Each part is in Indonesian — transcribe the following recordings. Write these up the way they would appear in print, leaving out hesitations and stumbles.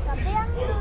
Tapi yang dulu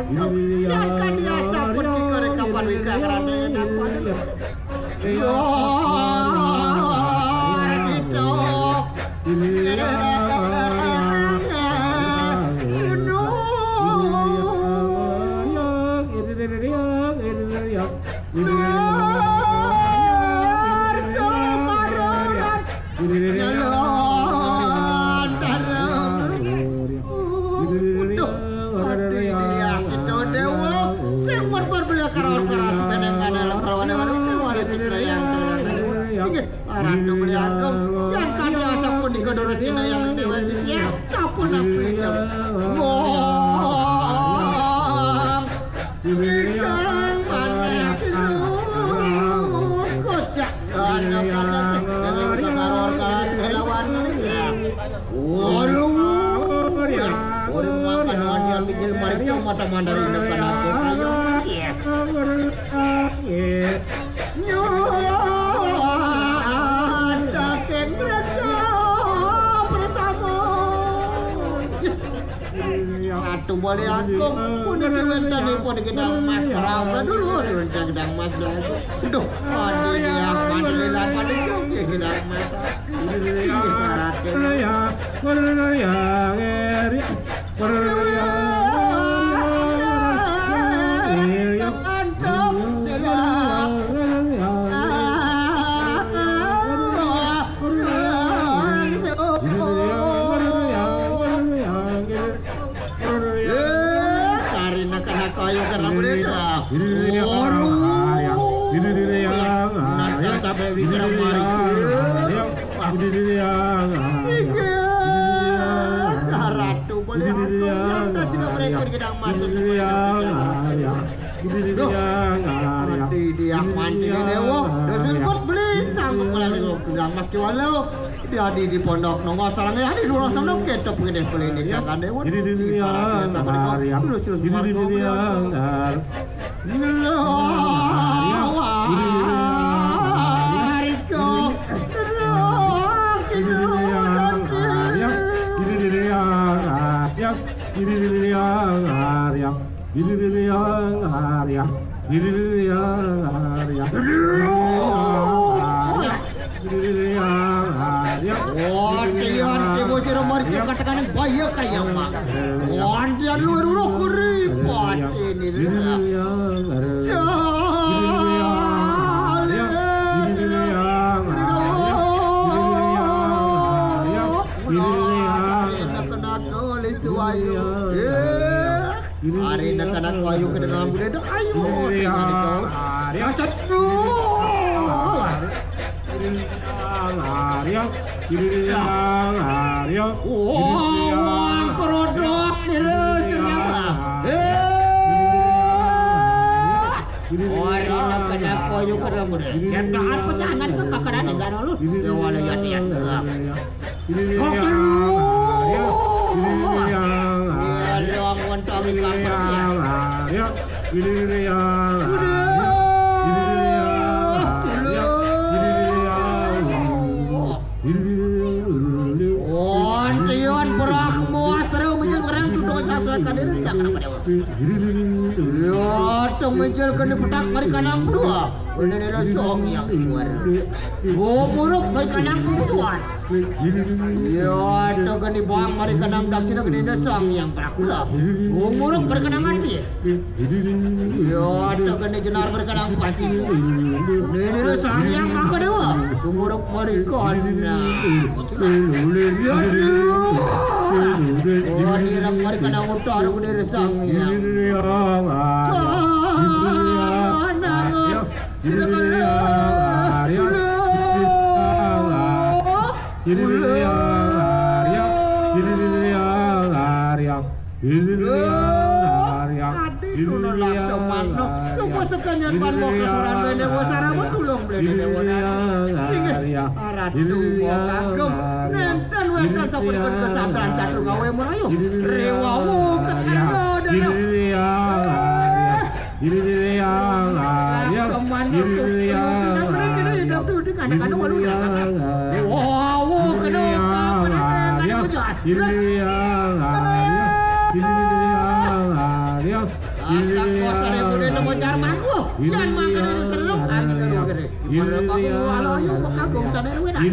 Waduh, yang kan dia sapun di korek kapan wika kerana apa yo itu Ratu Beliagam yang kan dia sapun di kodora Cina yang dewa dia sapun apa itu wong ikan pakai kocak anak kakak dan karor kelas melawan dia waduh orang makan wajan bijil mari mata mandarin dekat aku kayu dia Ratu Beliagam punya diwentan di pon gedang mas kerangka dulu gedang mas dulu duh adi dia mandelilan pada juga gedang mas sini Ratu kayu karena mereka nanti sampai bisa mari Ratu Beliagam yang tak sudah mereka gedang mata mati dia mati dewa dan sempat beli sanggup kalau gedang mas walau dia di pondok nongol sarangnya di luar sana kita pengen beli ini kan dewa si para sama mereka terus marco katakan bahaya kayak mak. Dia luar kuripot ini. Hari nak kena kayu ke dengan budaya ayu. Dia satu. Oh, kerodok terus siapa? Orang nak kena kayu ke dalam budaya. Jangan pejangan ke kakaran negara lu. Ya walau ya dia. Long untuk ikan berdia. Tian berahmu seru menjelaskan tudung sasa kadir sakra pada. Ya, tu menjelaskan di petak mereka enam berdua. Ini adalah song yang suara. Oh, muruk mereka enam berdua. Ya, tu kan di bawah mereka enam dak sini kena song yang prakula. Oh, muruk mereka enam mati. Ya, tu kan di jenar mereka enam pati. Ini adalah song yang maka dewa. Muruk mereka enam. Oh, ni rak mereka enam utar kena song yang. Semua sekanyan ban bokas orang bende wasara tulung bende dewana. Singe aratu kagem nenten wetan sapun ke sabran catu gawe merayu. Rewawu ketargo dalam. Kemana kita mereka hidup tu dengan anak-anak walu ya. Wow, kena kena kena kejut. Kakak kosare bude nemu jarmanku. Yan makan itu serem anjing anu gede. Pada aku alo ayo kok kagum sana we dah.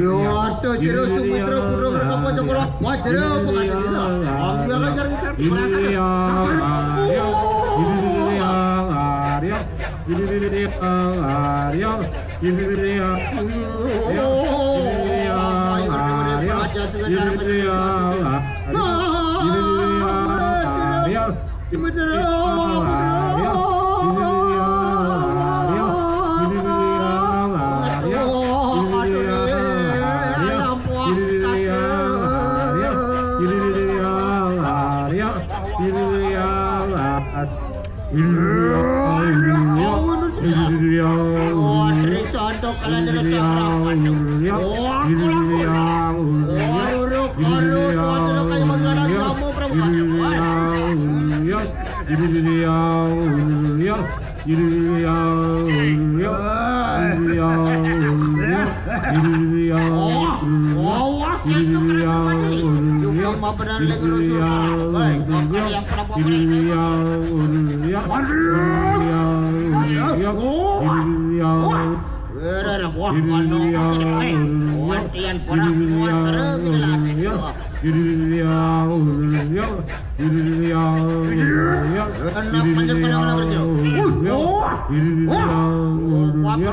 Yo aduh jero Sumitra kudu ngerkep jengkolok. Wah jero bukan jadi lo. Wong dia kan jarang serti merasa.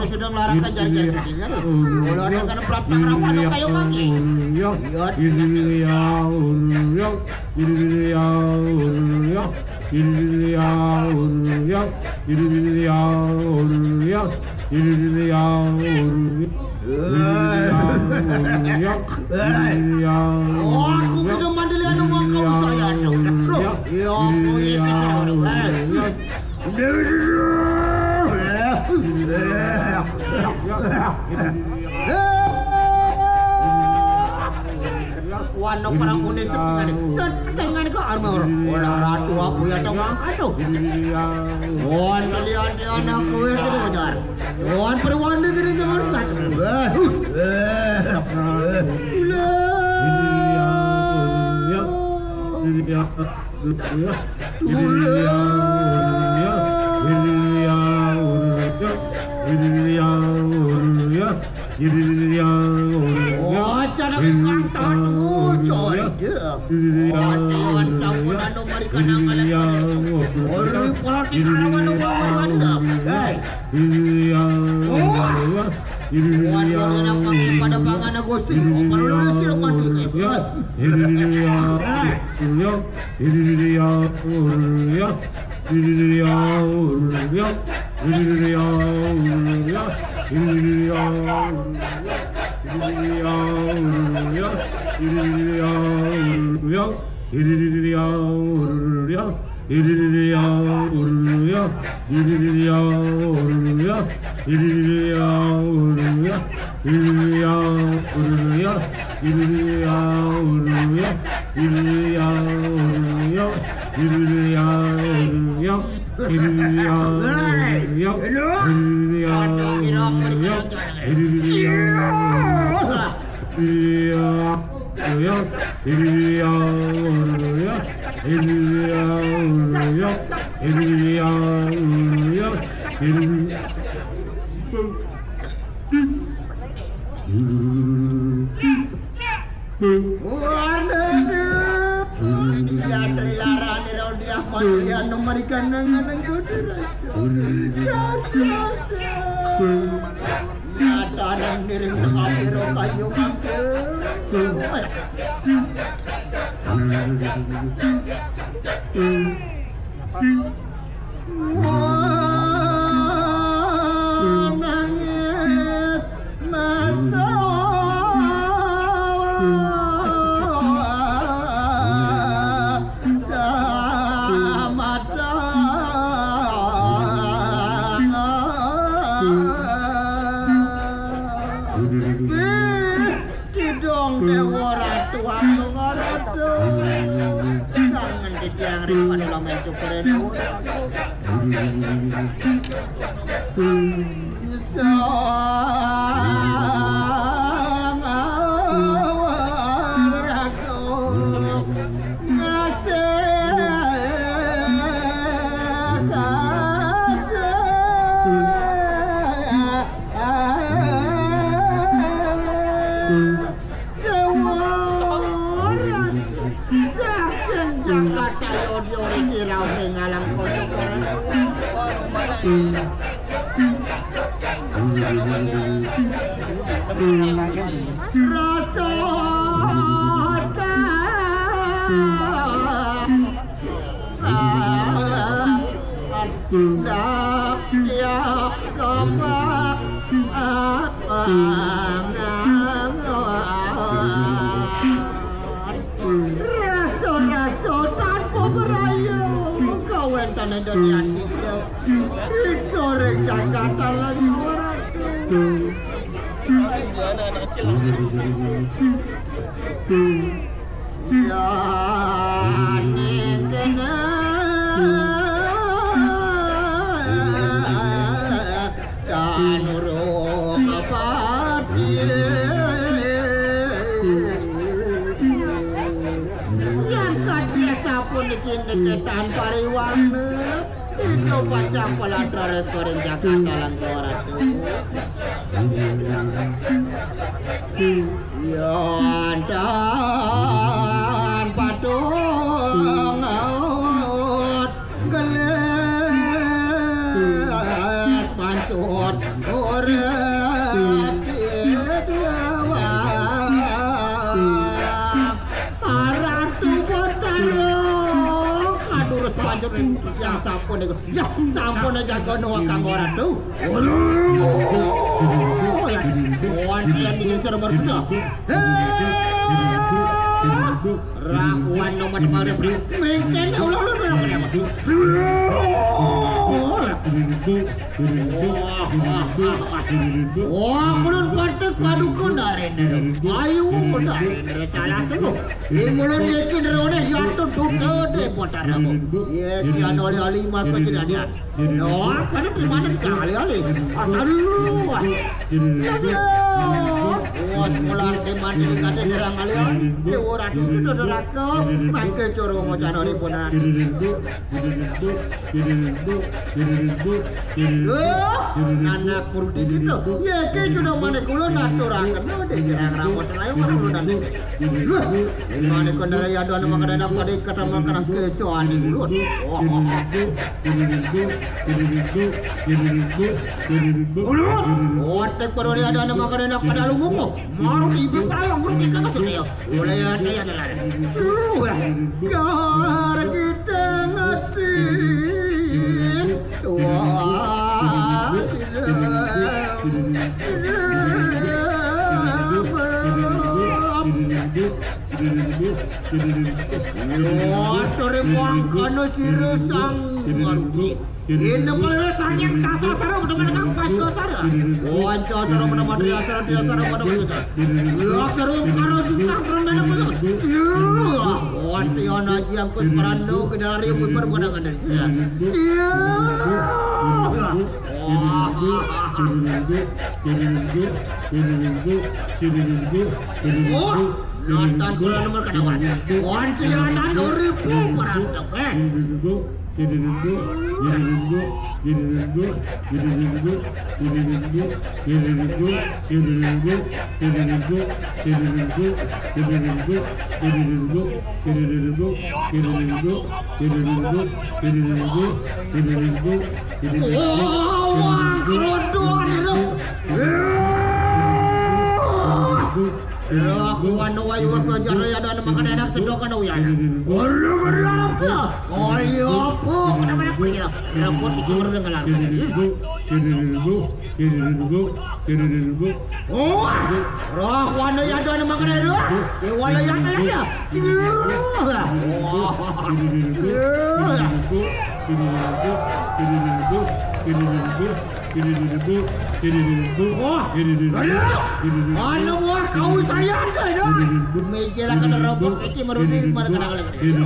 Sudah melarangkan jari-jari sedihnya nih. Kalau ada kan pelapang rawa atau kayu lagi. Aku minum mandelian uang kau saya dong. Ya aku itu seru. Wano perang kuning tepingan setengan ke armor. Olah ratu aku yang ngangkat tuh. Wan kalian di anak gue itu kejar. Wan perwan negeri jangan kat. Oh, cara kata tuh coy dia. Wan campuran nomor ikan angkat. Orang politik kawan nomor dah. Wan orang pakai pada pangan agosi. Kalau lu sirok mati. Dia terlarang di dia panggilan nomor ikan dengan ada yang miring tengah biru kayu kaki. Nangis masa jangan ditiangin pada lamen cukure daun. rasa tak ya kama raso tanpa beraya kau entan dunia situ goreng Jakarta lagi orang ya kena dan urung pati yang kadiasa pun niki-nikitan pariwana itu baca peladar goreng Jakarta langgoran ya dan patung out geles pancut urep dewa aratu botaro kadurus pancut ya sampun niku ya sampun aja kono kang ora tuh Wantian dingin serem berkuda. Rakuan nomor kemarin mungkin ulah wah, mulun kotek kadukun dari ayo dari salah semua. Mulun yakin rone jatuh tutup deh potar kamu. Yakin oleh lima kejadian. Doa pada di mana sekali-kali. Aduh. Wah, mulan teman di kata nerang kalian. Dia orang itu doraka, mangke coro ngocan ori punan. Anak purdi itu, ya ke sudah mana kulo naturakan, no desirang rambut lain mana kulo nanti. Mana kendara ya doan makanan apa dek kata makanan kesuan di kulo. Otak perori ada nama kadang pada lumuko. Maru ibu palang grup di kakak sudah. Boleh ada yang lain. Gar kita ngati. Wah. Tori mangkano sirusang ngerti. Ini kalau rasanya kasar sarang benar-benar kan pakai cara. Wajar cara benar-benar dia cara benar-benar. Ya seru kalau juga benar-benar betul. Ya, wantian aja yang kus perando ke dari berbeda kan dari. Ya. Oh, nonton bola nomor kedua. Wantian ada 2000 perando. Aku anu wayu pelajar ya dan makan enak sedokan uyan. Orang apa? Oh iya apa? Kenapa nak pergi lah? Rambut dijemur dengan larut. Oh, roh wana ya dan makan enak. Iwala ya kan ya. Mana buah kau sayang kan? Meja lah kena robot ini merudi mana kena lagi.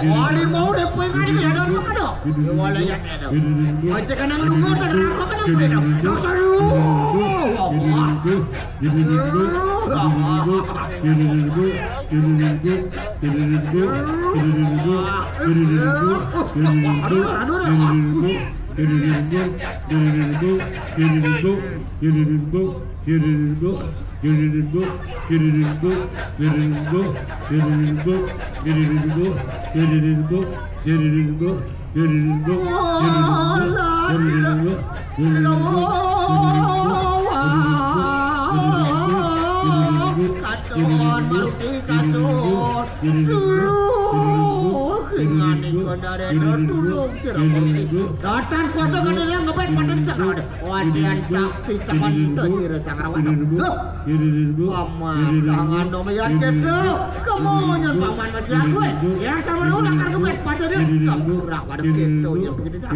Wali mau depan kan itu ada apa kada? Wala ya ada. Macam kena nunggu dan aku kena beda. Sasaru. Datan kuasa kadang ngebet pada di sana. Wadian takti teman tu sangrawan. Paman tangan domayan kita. Kemunya paman masih aku. Ya sama dulu nak ngebet pada dia. Samurah pada kita yang begitu dah.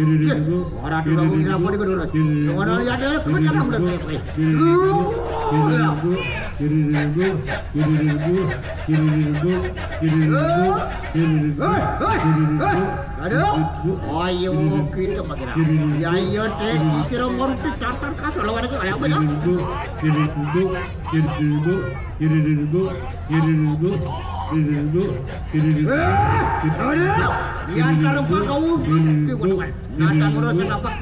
Orang tu lagu kita apa dikudurus. Orang lihat dia kemudian kamu dah teh. Aduh, ayo kita makin. Ya iya dek, isiro ngorti tatar kasar lawan itu ada apa dah? Aduh, lihat kalau kau kekuatan. Nada merasa nampak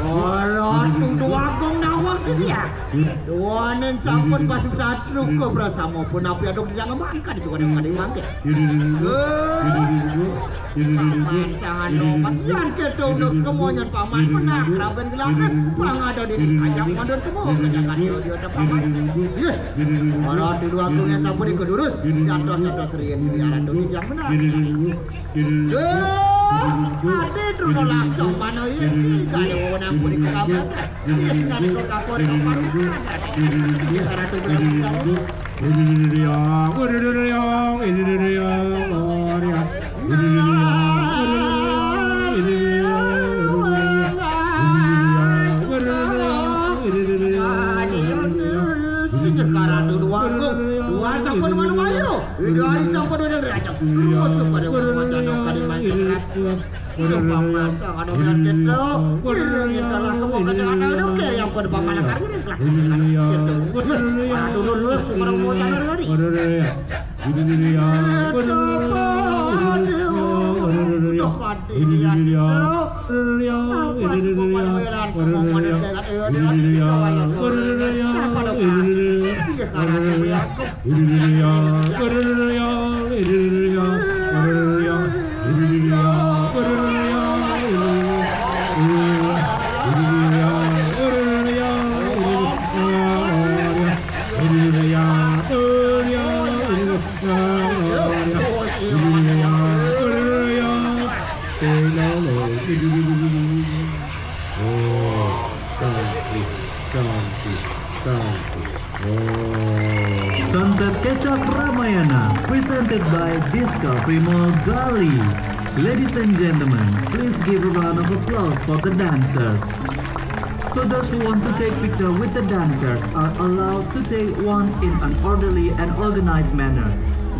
orang tu agong nawang tu dia. Tuanen sampun pasuk satru ke bersama pun apa yang dok jangan makan itu kadang-kadang makan. Paman sangat nomat yang kita untuk kemonyan paman benar keraban gelangan bang ada di ajak mandor kemo kejagaan dia ada paman. Orang tu dua agong yang sampun dikedurus jatuh serian biaran tu yang benar. Ade terus langsung mana ini gak ada wewenang pun di kabar. Gak ada kok di kabar. Cara tu Sunset Kecap Ramayana, presented by Discovery Mall Bali. Ladies and gentlemen, please give a round of applause for the dancers. So those who want to take picture with the dancers are allowed to take one in an orderly and organized manner.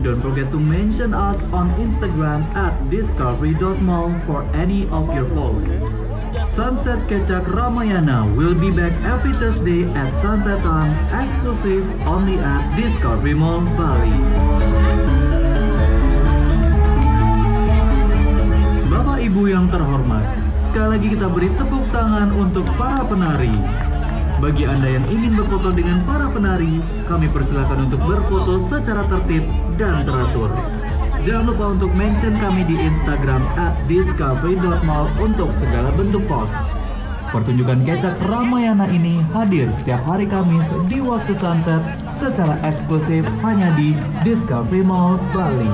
Don't forget to mention us on Instagram at discovery.mall for any of your posts. Sunset Kecak Ramayana will be back every Thursday at sunset time, exclusive only at Discovery Mall Bali. Bapak Ibu yang terhormat, sekali lagi kita beri tepuk tangan untuk para penari. Bagi Anda yang ingin berfoto dengan para penari, kami persilakan untuk berfoto secara tertib dan teratur. Jangan lupa untuk mention kami di Instagram @discovery.mall untuk segala bentuk post. Pertunjukan Kecak Ramayana ini hadir setiap hari Kamis di waktu sunset secara eksklusif hanya di Discovery Mall Bali.